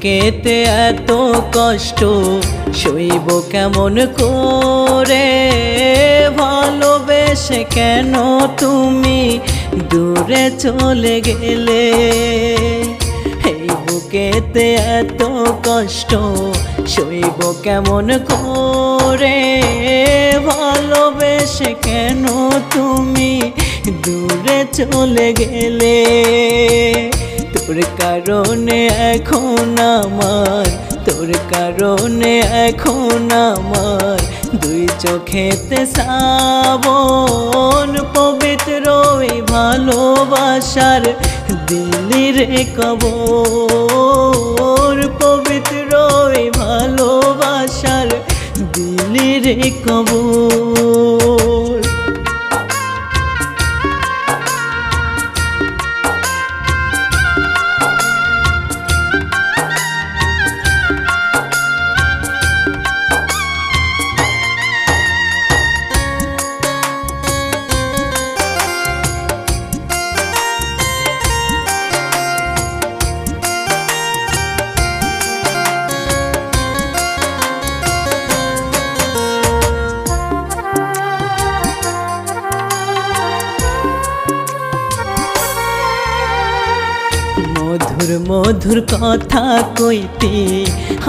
বুকেতে এত কষ্ট সইব কেমন করে, ভালোবেসে কেন তুমি দূরে চলে গেলে। এই বুকেতে এত কষ্ট সইব কেমন করে, ভালোবেসে কেন তুমি দূরে চলে গেলে। তোর কারণে এখন আমার, তোর কারণে এখন আমার দুই চোখেতে শ্রাবণ। পবিত্র এই ভালোবাসার দিলি রে কবর, পবিত্র এই ভালোবাসার দিলি রে কবর। মধুর মধুর কথা কইতে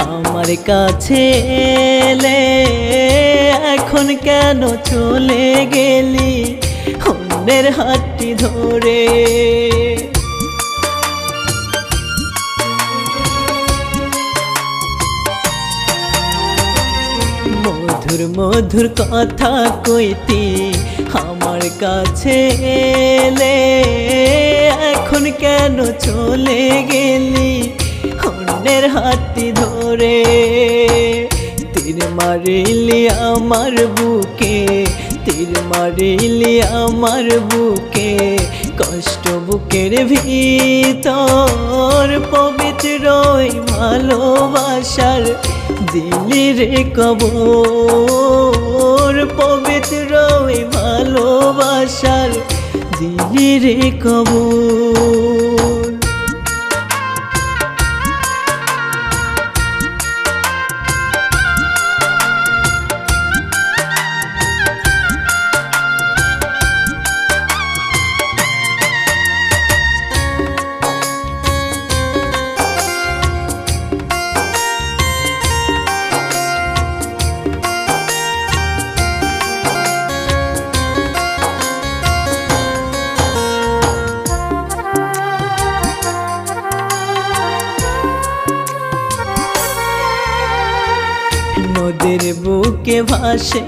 আমার কাছে এলে, এখন কেন চলে গেলি অন্যের হাতটি ধরে। মধুর মধুর কথা কইতে আমার কাছে এলে, এখন কেন চলে গেলি অন্যের হাতটি ধরে। তীর মারিলি আমার বুকে, তীর মারিলি আমার বুকে, কষ্ট বুকের ভিতর। পবিত্র এই ভালোবাসার দিলি রে কবর, পবিত্র এই ভালোবাসার দিলি রে কবর। নদীর বুকে ভাসে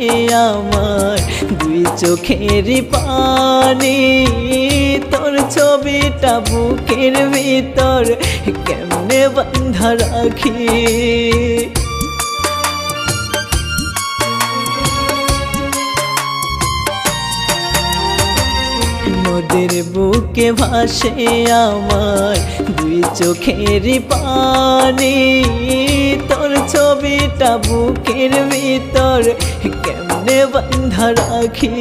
আমার দুই চোখের পানি, তোর ছবিটা বুকের ভিতর কেমনে বাঁধা রাখি। নদীর বুকে ভাসে আমার দুই চোখের পানি, তোর ছবিটা বুকের ভিতর কেমনে বাঁধা রাখি।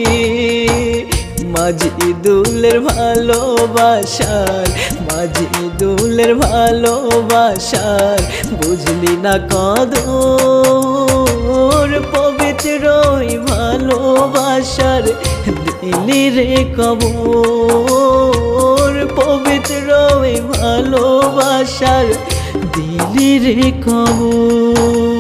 মাঝি দুলের ভালোবাসার, মাঝি দুলের ভালোবাসার বুঝলি না কদর। পবিত্র এই ভালোবাসার দিলি রে কবর, পবিত্র এই ভালোবাসার দিলি রে কবর।